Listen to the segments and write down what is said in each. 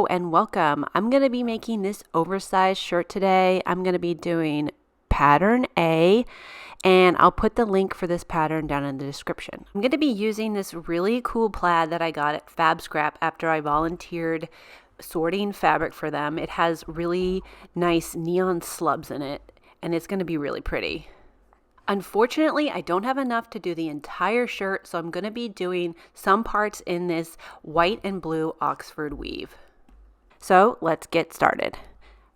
and welcome. I'm going to be making this oversized shirt today. I'm going to be doing pattern A, and I'll put the link for this pattern down in the description. I'm going to be using this really cool plaid that I got at Fab Scrap after I volunteered sorting fabric for them. It has really nice neon slubs in it, and it's going to be really pretty. Unfortunately, I don't have enough to do the entire shirt, so I'm going to be doing some parts in this white and blue Oxford weave. So let's get started.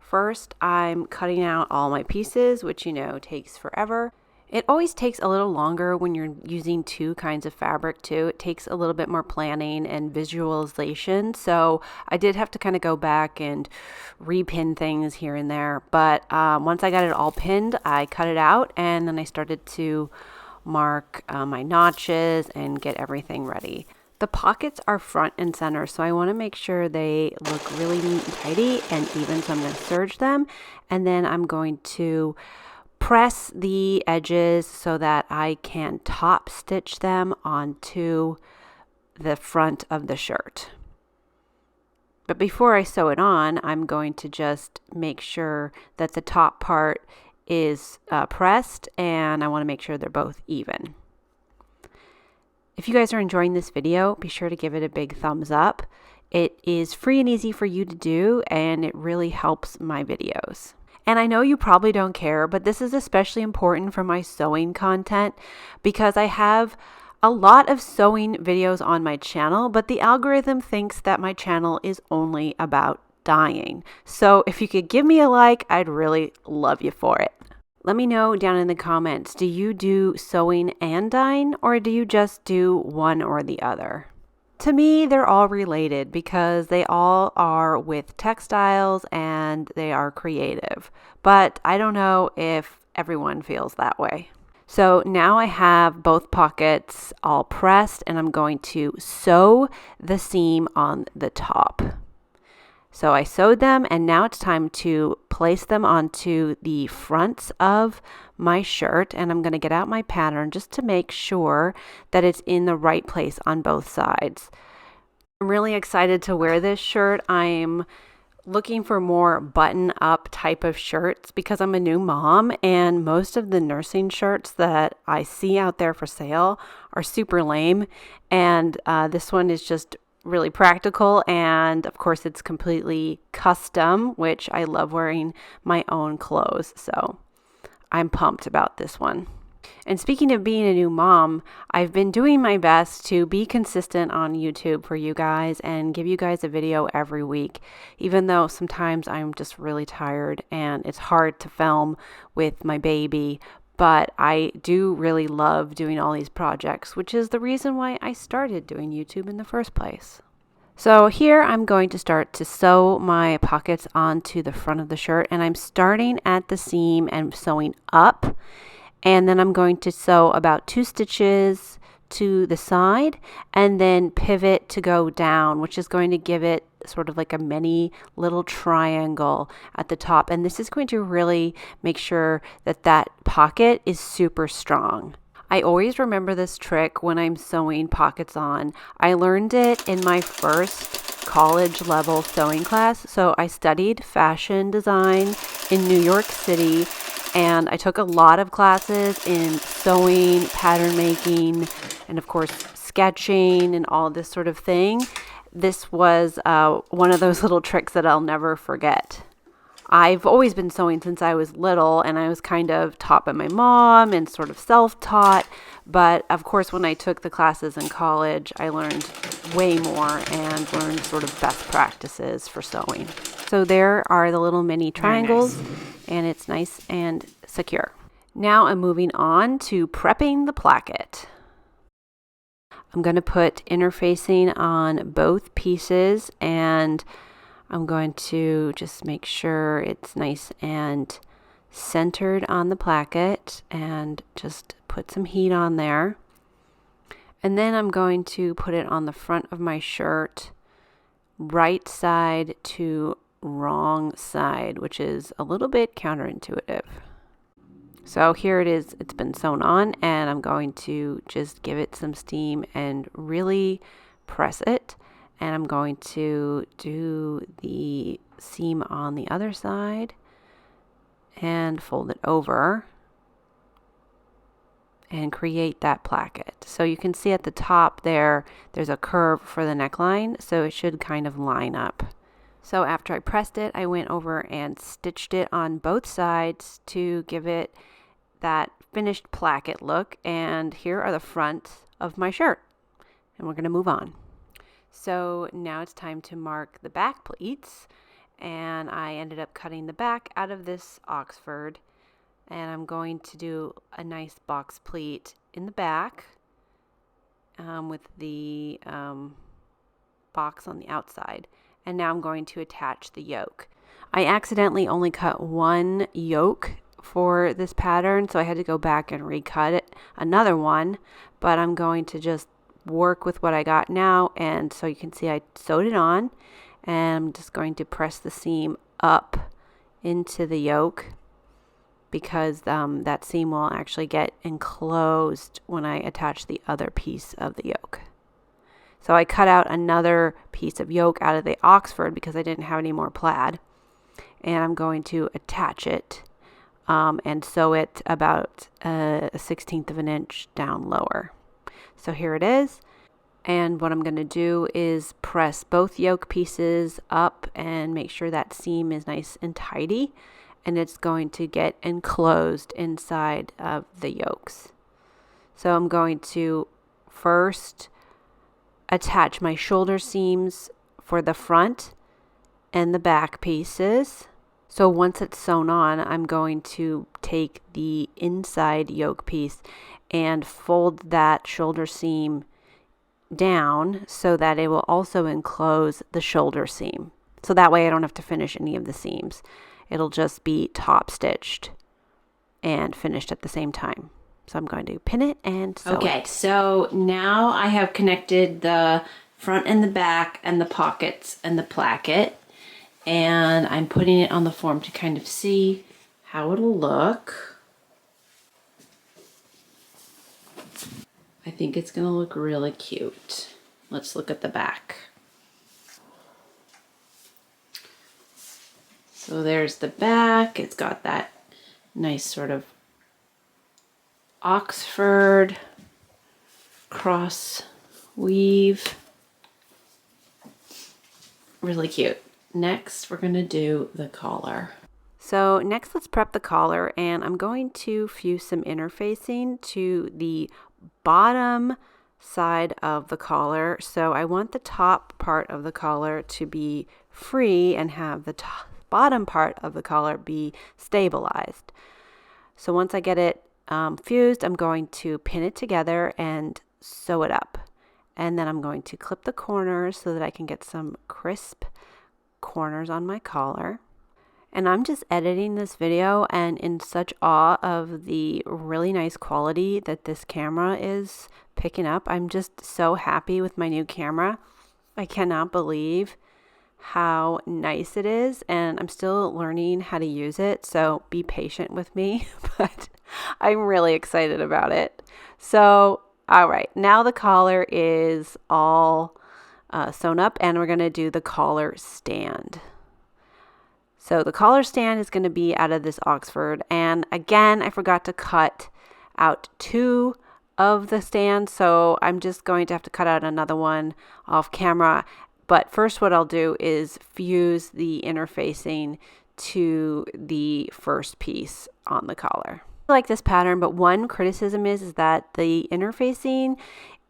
First, I'm cutting out all my pieces, which takes forever. It always takes a little longer when you're using two kinds of fabric too. It takes a little bit more planning and visualization. So I did have to kind of go back and repin things here and there. But once I got it all pinned, I cut it out and then I started to mark my notches and get everything ready. The pockets are front and center, so I want to make sure they look really neat and tidy and even. So I'm going to serge them, and then I'm going to press the edges so that I can top stitch them onto the front of the shirt. But before I sew it on, I'm going to just make sure that the top part is pressed, and I want to make sure they're both even. If you guys are enjoying this video, be sure to give it a big thumbs up. It is free and easy for you to do, and it really helps my videos. And I know you probably don't care, but this is especially important for my sewing content because I have a lot of sewing videos on my channel, but the algorithm thinks that my channel is only about dyeing. So if you could give me a like, I'd really love you for it. Let me know down in the comments, do you do sewing and dyeing, or do you just do one or the other? To me, they're all related because they all are with textiles and they are creative. But I don't know if everyone feels that way. So now I have both pockets all pressed and I'm going to sew the seam on the top. So I sewed them and now it's time to place them onto the fronts of my shirt, and I'm going to get out my pattern just to make sure that it's in the right place on both sides. I'm really excited to wear this shirt. I'm looking for more button-up type of shirts because I'm a new mom, and most of the nursing shirts that I see out there for sale are super lame, and this one is just really practical, and of course it's completely custom, which I love wearing my own clothes, so I'm pumped about this one. And speaking of being a new mom, I've been doing my best to be consistent on YouTube for you guys and give you guys a video every week, even though sometimes I'm just really tired and it's hard to film with my baby. But I do really love doing all these projects, which is the reason why I started doing YouTube in the first place. So here I'm going to start to sew my pockets onto the front of the shirt, and I'm starting at the seam and sewing up. And then I'm going to sew about 2 stitches to the side and then pivot to go down, which is going to give it sort of like a mini little triangle at the top. And this is going to really make sure that that pocket is super strong. I always remember this trick when I'm sewing pockets on. I learned it in my first college level sewing class. So I studied fashion design in New York City, and I took a lot of classes in sewing, pattern making, and of course sketching and all this sort of thing. This was one of those little tricks that I'll never forget. I've always been sewing since I was little, and I was kind of taught by my mom and sort of self-taught. But of course, when I took the classes in college, I learned way more and learned sort of best practices for sewing. So there are the little mini triangles, and it's nice and secure. Now I'm moving on to prepping the placket. I'm going to put interfacing on both pieces, and I'm going to just make sure it's nice and centered on the placket and just put some heat on there. And then I'm going to put it on the front of my shirt, right side to wrong side, which is a little bit counterintuitive. So here it is, it's been sewn on, and I'm going to just give it some steam and really press it And I'm going to do the seam on the other side and fold it over and create that placket. So you can see at the top there's a curve for the neckline, so it should kind of line up. So after I pressed it, I went over and stitched it on both sides to give it that finished placket look. And here are the front of my shirt. And we're going to move on. So now it's time to mark the back pleats. And I ended up cutting the back out of this Oxford. And I'm going to do a nice box pleat in the back with the box on the outside. And now I'm going to attach the yoke. I accidentally only cut one yoke for this pattern, so I had to go back and recut it, another one, but I'm going to just work with what I got now. And so you can see I sewed it on, and I'm just going to press the seam up into the yoke because that seam will actually get enclosed when I attach the other piece of the yoke. So I cut out another piece of yoke out of the Oxford because I didn't have any more plaid. And I'm going to attach it and sew it about a 1/16 of an inch down lower. So here it is. And what I'm going to do is press both yoke pieces up and make sure that seam is nice and tidy. And it's going to get enclosed inside of the yokes. So I'm going to first attach my shoulder seams for the front and the back pieces. So once it's sewn on, I'm going to take the inside yoke piece and fold that shoulder seam down so that it will also enclose the shoulder seam. So that way I don't have to finish any of the seams. It'll just be top stitched and finished at the same time. So I'm going to pin it and sew it. Okay, so now I have connected the front and the back and the pockets and the placket. And I'm putting it on the form to kind of see how it'll look. I think it's going to look really cute. Let's look at the back. So there's the back. It's got that nice sort of Oxford cross weave. Really cute. Next, we're going to do the collar. So next, let's prep the collar, and I'm going to fuse some interfacing to the bottom side of the collar. So I want the top part of the collar to be free and have the bottom part of the collar be stabilized. So once I get it fused, I'm going to pin it together and sew it up. And then I'm going to clip the corners so that I can get some crisp corners on my collar. And I'm just editing this video and in such awe of the really nice quality that this camera is picking up. I'm just so happy with my new camera. I cannot believe how nice it is, and I'm still learning how to use it, so be patient with me, but I'm really excited about it. So, all right, now the collar is all sewn up, and we're going to do the collar stand. So the collar stand is going to be out of this Oxford, and again, I forgot to cut out 2 of the stands, so I'm just going to have to cut out another one off camera. But first what I'll do is fuse the interfacing to the first piece on the collar. I like this pattern, but one criticism is that the interfacing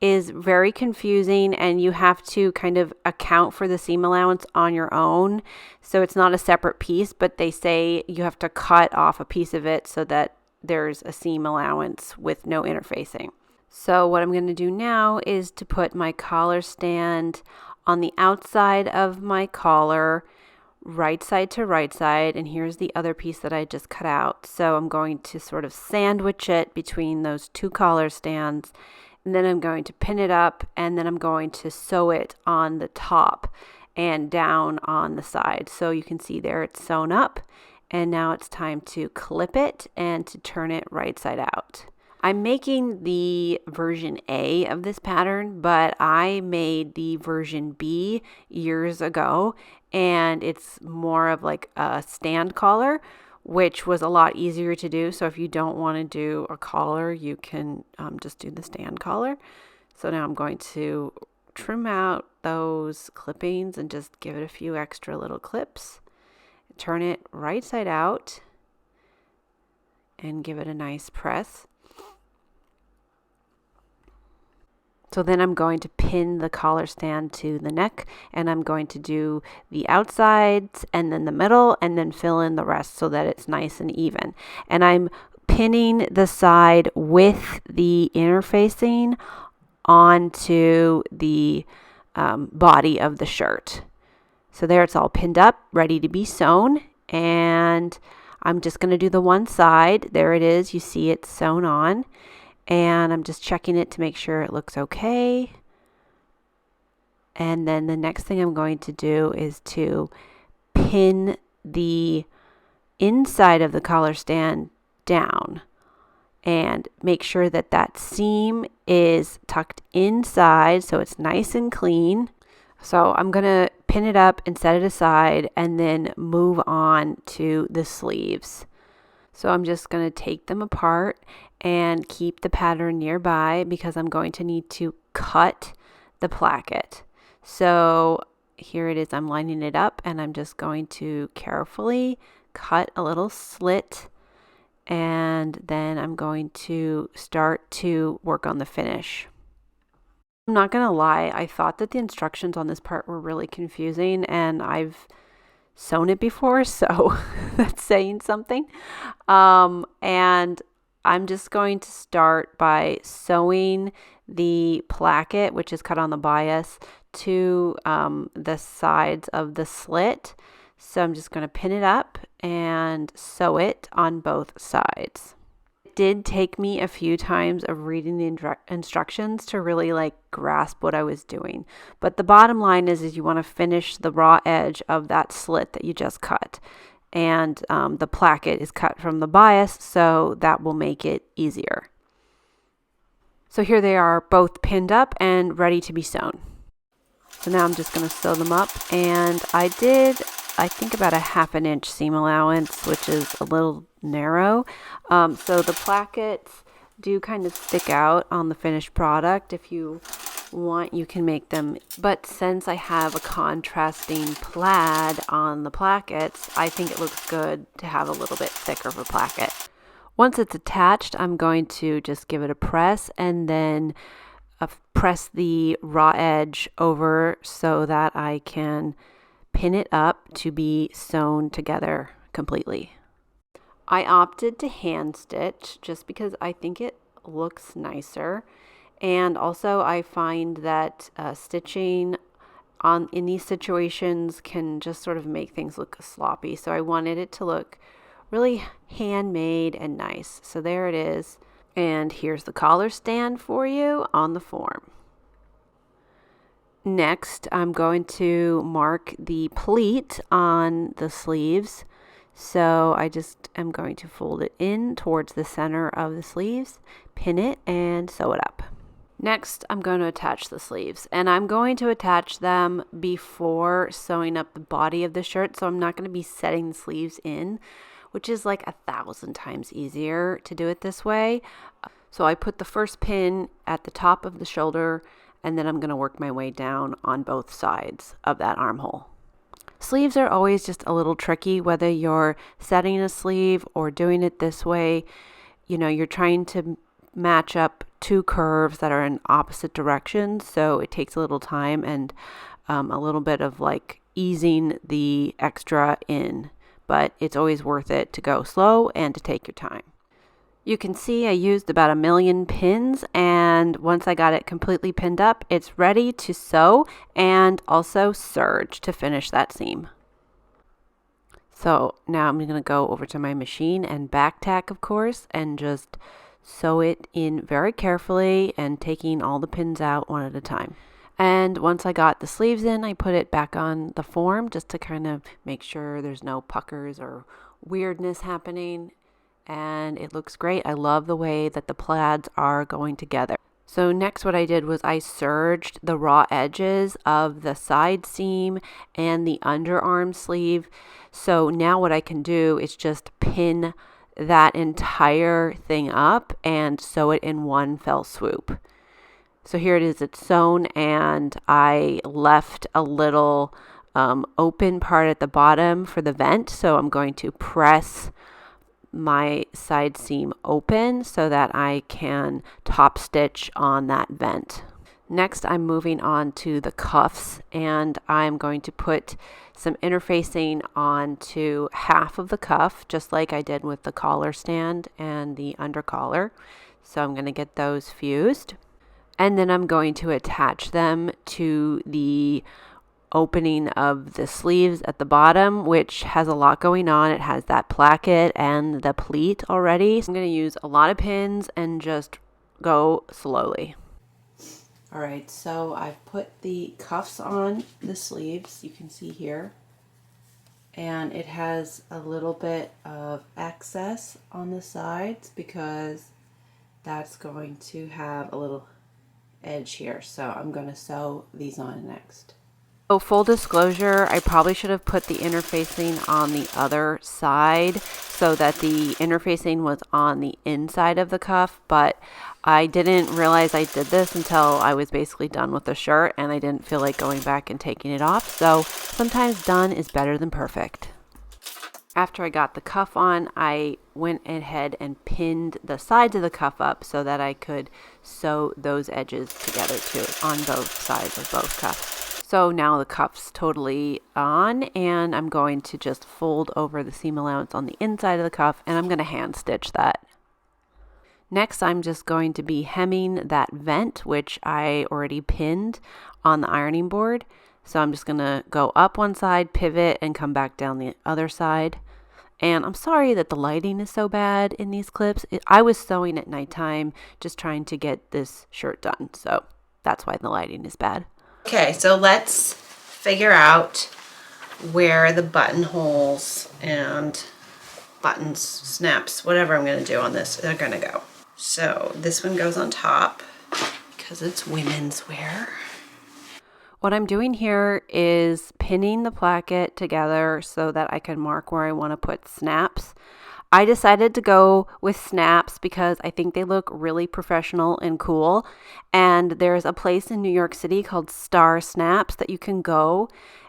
is very confusing and you have to kind of account for the seam allowance on your own. So it's not a separate piece, but they say you have to cut off a piece of it so that there's a seam allowance with no interfacing. So what I'm going to do now is to put my collar stand on the outside of my collar, right side to right side, and here's the other piece that I just cut out. So I'm going to sort of sandwich it between those 2 collar stands, and then I'm going to pin it up, and then I'm going to sew it on the top and down on the side. So you can see there it's sewn up, and now it's time to clip it and to turn it right side out. I'm making the version A of this pattern, but I made the version B years ago, and it's more of like a stand collar, which was a lot easier to do. So if you don't want to do a collar, you can just do the stand collar. So now I'm going to trim out those clippings and just give it a few extra little clips. Turn it right side out and give it a nice press. So then I'm going to pin the collar stand to the neck, and I'm going to do the outsides and then the middle and then fill in the rest so that it's nice and even. And I'm pinning the side with the interfacing onto the body of the shirt. So there it's all pinned up, ready to be sewn. And I'm just going to do the one side. There it is. You see it sewn on. And I'm just checking it to make sure it looks okay. And then the next thing I'm going to do is to pin the inside of the collar stand down and make sure that that seam is tucked inside so it's nice and clean. So I'm going to pin it up and set it aside and then move on to the sleeves. So I'm just going to take them apart and keep the pattern nearby because I'm going to need to cut the placket. So here it is. I'm lining it up and I'm just going to carefully cut a little slit, and then I'm going to start to work on the finish. I'm not going to lie, I thought that the instructions on this part were really confusing, and I've sewn it before, so that's saying something. And I'm just going to start by sewing the placket, which is cut on the bias, to the sides of the slit. So I'm just going to pin it up and sew it on both sides. It did take me a few times of reading the instructions to really like grasp what I was doing. But the bottom line is you want to finish the raw edge of that slit that you just cut. And the placket is cut from the bias, so that will make it easier. So here they are, both pinned up and ready to be sewn. So now I'm just going to sew them up, and I think about a 1/2 inch seam allowance, which is a little narrow. So the plackets do kind of stick out on the finished product. If you want, you can make them, but since I have a contrasting plaid on the plackets, I think it looks good to have a little bit thicker of a placket. Once it's attached, I'm going to just give it a press and then press the raw edge over so that I can pin it up to be sewn together completely. I opted to hand stitch just because I think it looks nicer. And also I find that stitching in these situations can just sort of make things look sloppy. So I wanted it to look really handmade and nice. So there it is. And here's the collar stand for you on the form. Next, I'm going to mark the pleat on the sleeves. So I just am going to fold it in towards the center of the sleeves, pin it, and sew it up. Next, I'm going to attach the sleeves, and I'm going to attach them before sewing up the body of the shirt. So I'm not going to be setting the sleeves in, which is like 1,000 times easier to do it this way. So I put the first pin at the top of the shoulder, and then I'm going to work my way down on both sides of that armhole. Sleeves are always just a little tricky, whether you're setting a sleeve or doing it this way. You know, you're trying to match up two curves that are in opposite directions, so it takes a little time and a little bit of like easing the extra in, but it's always worth it to go slow and to take your time. You can see I used about 1 million pins, and once I got it completely pinned up, it's ready to sew and also serge to finish that seam. So now I'm going to go over to my machine and back tack, of course, and just sew it in very carefully and taking all the pins out one at a time. And once I got the sleeves in, I put it back on the form just to kind of make sure there's no puckers or weirdness happening. and it looks great. I love the way that the plaids are going together. So next what I did was I serged the raw edges of the side seam and the underarm sleeve. So now what I can do is just pin that entire thing up and sew it in one fell swoop. So here it is, it's sewn, and I left a little open part at the bottom for the vent. So I'm going to press my side seam open so that I can top stitch on that vent. Next, I'm moving on to the cuffs, and I'm going to put some interfacing onto half of the cuff, just like I did with the collar stand and the under collar. So I'm going to get those fused, and then I'm going to attach them to the opening of the sleeves at the bottom, which has a lot going on. It has that placket and the pleat already. So I'm going to use a lot of pins and just go slowly. All right, so I've put the cuffs on the sleeves, you can see here, and it has a little bit of excess on the sides because that's going to have a little edge here. So I'm going to sew these on next. So full disclosure, I probably should have put the interfacing on the other side so that the interfacing was on the inside of the cuff, but I didn't realize I did this until I was basically done with the shirt, and I didn't feel like going back and taking it off. So sometimes done is better than perfect. After I got the cuff on, I went ahead and pinned the sides of the cuff up so that I could sew those edges together too on both sides of both cuffs. So now the cuff's totally on, and I'm going to just fold over the seam allowance on the inside of the cuff, and I'm going to hand stitch that. Next, I'm just going to be hemming that vent, which I already pinned on the ironing board. So I'm just going to go up one side, pivot, and come back down the other side. And I'm sorry that the lighting is so bad in these clips. I was sewing at nighttime, just trying to get this shirt done. So that's why the lighting is bad. Okay, so let's figure out where the buttonholes and buttons, snaps, whatever I'm going to do on this, they're going to go. So this one goes on top because it's women's wear. What I'm doing here is pinning the placket together so that I can mark where I want to put snaps. I decided to go with snaps because I think they look really professional and cool. And there's a place in New York City called Star Snaps that you can go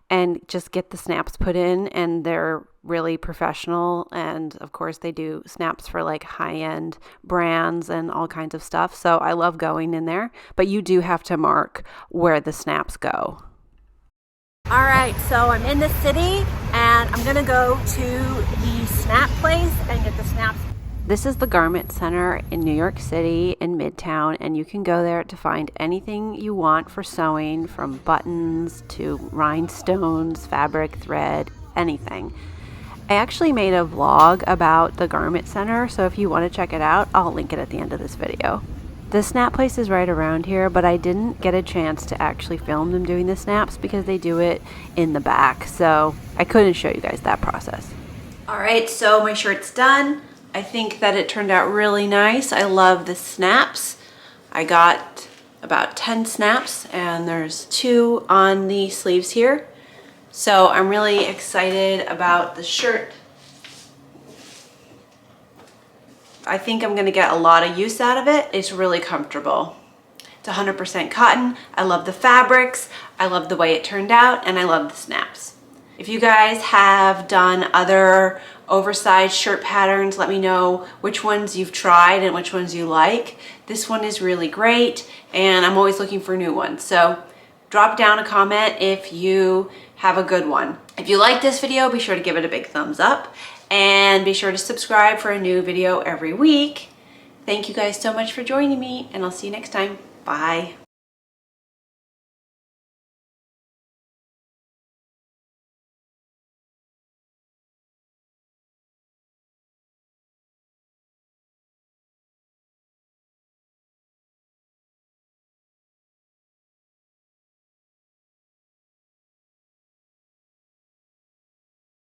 and just get the snaps put in, and they're really professional. And of course they do snaps for like high-end brands and all kinds of stuff. So I love going in there, but you do have to mark where the snaps go. All right, so I'm in the city and I'm gonna go to the snap place and get the snaps. This is the Garment Center in New York City in Midtown, and you can go there to find anything you want for sewing, from buttons to rhinestones, fabric, thread, anything. I actually made a vlog about the Garment Center, so if you want to check it out, I'll link it at the end of this video. The snap place is right around here, but I didn't get a chance to actually film them doing the snaps because they do it in the back, so I couldn't show you guys that process. All right, so my shirt's done. I think that it turned out really nice. I love the snaps. I got about 10 snaps, and there's 2 on the sleeves here. So I'm really excited about the shirt. I think I'm gonna get a lot of use out of it. It's really comfortable. It's 100% cotton. I love the fabrics. I love the way it turned out, and I love the snaps. If you guys have done other oversized shirt patterns, let me know which ones you've tried and which ones you like. This one is really great, and I'm always looking for new ones. So drop down a comment if you have a good one. If you like this video, be sure to give it a big thumbs up, and be sure to subscribe for a new video every week. Thank you guys so much for joining me, and I'll see you next time. Bye.